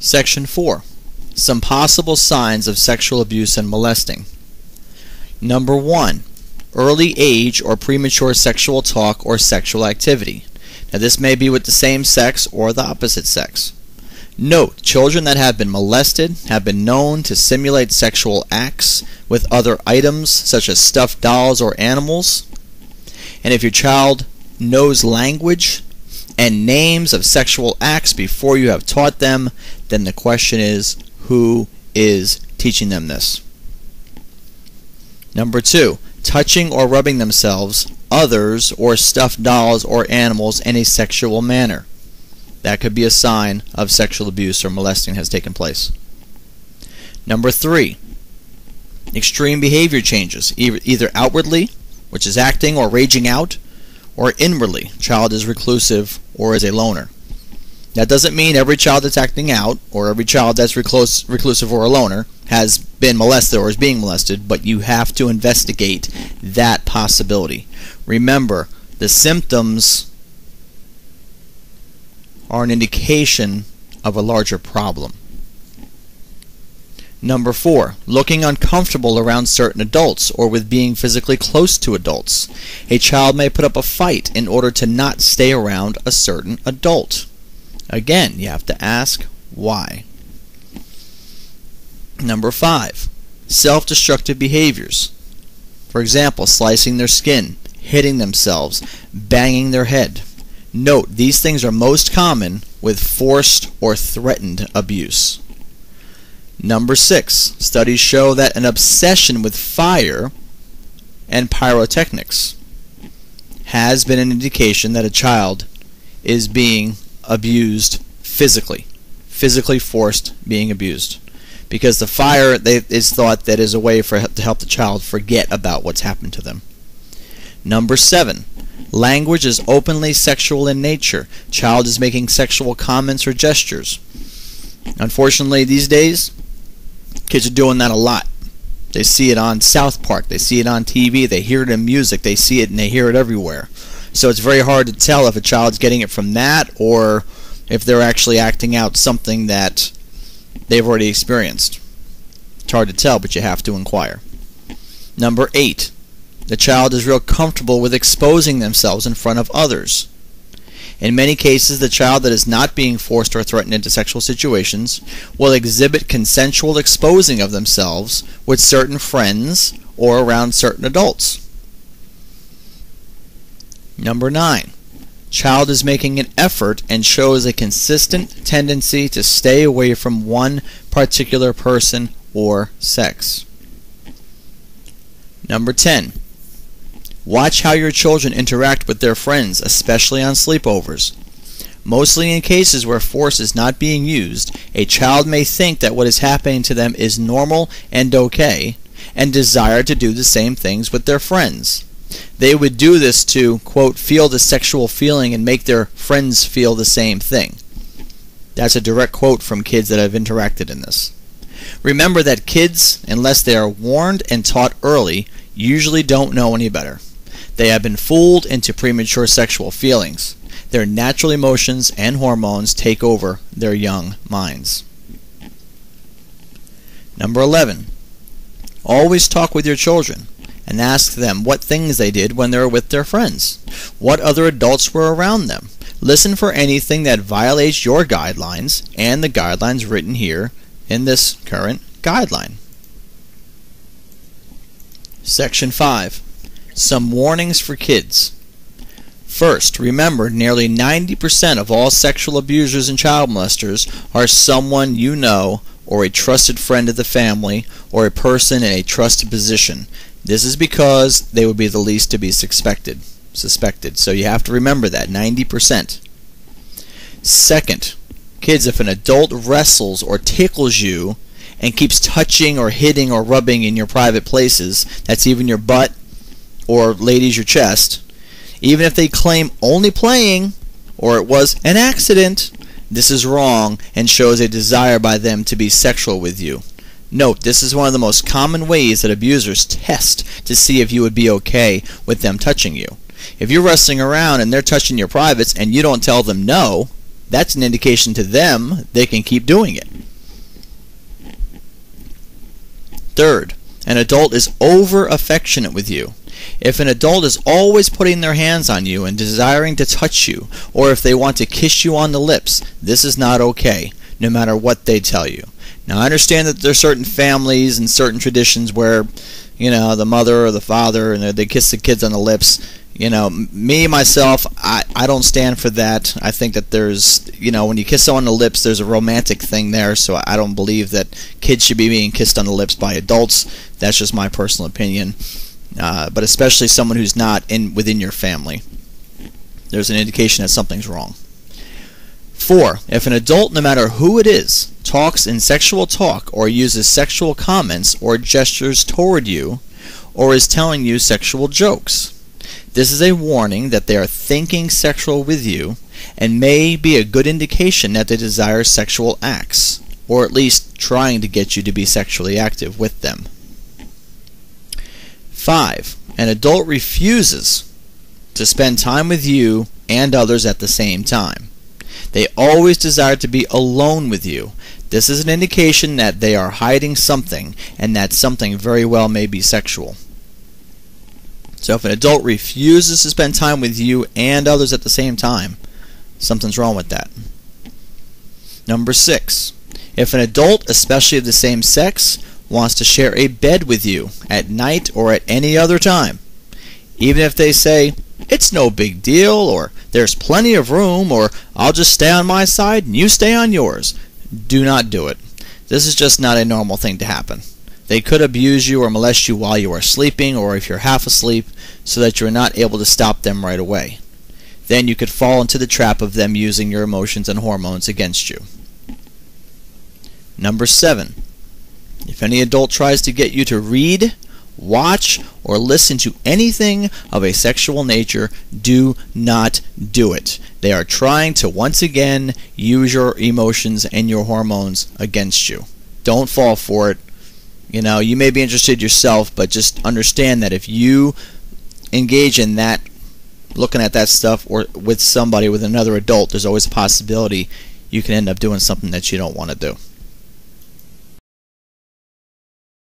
Section 4. Some possible signs of sexual abuse and molesting. Number 1. Early age or premature sexual talk or sexual activity. Now this may be with the same sex or the opposite sex. Note, children that have been molested have been known to simulate sexual acts with other items such as stuffed dolls or animals. And if your child knows language and names of sexual acts before you have taught them, then the question is, who is teaching them this? Number 2, touching or rubbing themselves, others, or stuffed dolls or animals in a sexual manner. That could be a sign of sexual abuse or molesting has taken place. Number 3, extreme behavior changes, either outwardly, which is acting or raging out, or inwardly, child is reclusive or is a loner. That doesn't mean every child that's acting out or every child that's reclusive or a loner has been molested or is being molested, but you have to investigate that possibility. Remember, the symptoms are an indication of a larger problem. Number 4, looking uncomfortable around certain adults or with being physically close to adults. A child may put up a fight in order to not stay around a certain adult. Again, you have to ask why. Number 5, self-destructive behaviors. For example, slicing their skin, hitting themselves, banging their head. Note, these things are most common with forced or threatened abuse. Number 6, studies show that an obsession with fire and pyrotechnics has been an indication that a child is being abused physically forced being abused, because the fire is thought that is a way to help the child forget about what's happened to them. Number 7, language is openly sexual in nature. Child is making sexual comments or gestures. Unfortunately, these days, kids are doing that a lot. They see it on South Park, they see it on TV, they hear it in music, they see it and they hear it everywhere. So it's very hard to tell if a child's getting it from that or if they're actually acting out something that they've already experienced. It's hard to tell, but you have to inquire. Number 8, the child is real comfortable with exposing themselves in front of others. In many cases, the child that is not being forced or threatened into sexual situations will exhibit consensual exposing of themselves with certain friends or around certain adults. Number 9, child is making an effort and shows a consistent tendency to stay away from one particular person or sex. Number 10, watch how your children interact with their friends, especially on sleepovers. Mostly in cases where force is not being used, a child may think that what is happening to them is normal and okay, and desire to do the same things with their friends. They would do this to, quote, feel the sexual feeling and make their friends feel the same thing. That's a direct quote from kids that have interacted in this. Remember that kids, unless they are warned and taught early, usually don't know any better. They have been fooled into premature sexual feelings. Their natural emotions and hormones take over their young minds. Number 11, always talk with your children and ask them what things they did when they were with their friends. What other adults were around them. Listen for anything that violates your guidelines and the guidelines written here in this current guideline. Section 5. Some warnings for kids. First, remember nearly 90% of all sexual abusers and child molesters are someone you know or a trusted friend of the family or a person in a trusted position. This is because they would be the least to be suspected. So you have to remember that, 90%. Second, kids, if an adult wrestles or tickles you and keeps touching or hitting or rubbing in your private places, that's even your butt or, ladies, your chest, even if they claim only playing or it was an accident, this is wrong and shows a desire by them to be sexual with you. Note, this is one of the most common ways that abusers test to see if you would be okay with them touching you. If you're wrestling around and they're touching your privates and you don't tell them no, that's an indication to them they can keep doing it. Third, an adult is over affectionate with you. If an adult is always putting their hands on you and desiring to touch you, or if they want to kiss you on the lips, this is not okay, no matter what they tell you. Now, I understand that there are certain families and certain traditions where, the mother or the father, and they kiss the kids on the lips. Me, myself, I don't stand for that. I think that there's, when you kiss someone on the lips, there's a romantic thing there, so I don't believe that kids should be being kissed on the lips by adults. That's just my personal opinion. But especially someone who's not within your family. There's an indication that something's wrong. 4. If an adult, no matter who it is, talks in sexual talk or uses sexual comments or gestures toward you, or is telling you sexual jokes, this is a warning that they are thinking sexual with you and may be a good indication that they desire sexual acts, or at least trying to get you to be sexually active with them. 5. An adult refuses to spend time with you and others at the same time. They always desire to be alone with you. This is an indication that they are hiding something, and that something very well may be sexual. So if an adult refuses to spend time with you and others at the same time, something's wrong with that. Number 6. If an adult, especially of the same sex, wants to share a bed with you at night or at any other time, even if they say, "It's no big deal," or "There's plenty of room," or "I'll just stay on my side and you stay on yours," do not do it. This is just not a normal thing to happen. They could abuse you or molest you while you are sleeping, or if you're half asleep, so that you are not able to stop them right away. Then you could fall into the trap of them using your emotions and hormones against you. Number 7. If any adult tries to get you to read, watch, or listen to anything of a sexual nature, do not do it. They are trying to once again use your emotions and your hormones against you. Don't fall for it. You may be interested yourself, but just understand that if you engage in that, looking at that stuff, or with somebody, with another adult, there's always a possibility you can end up doing something that you don't want to do.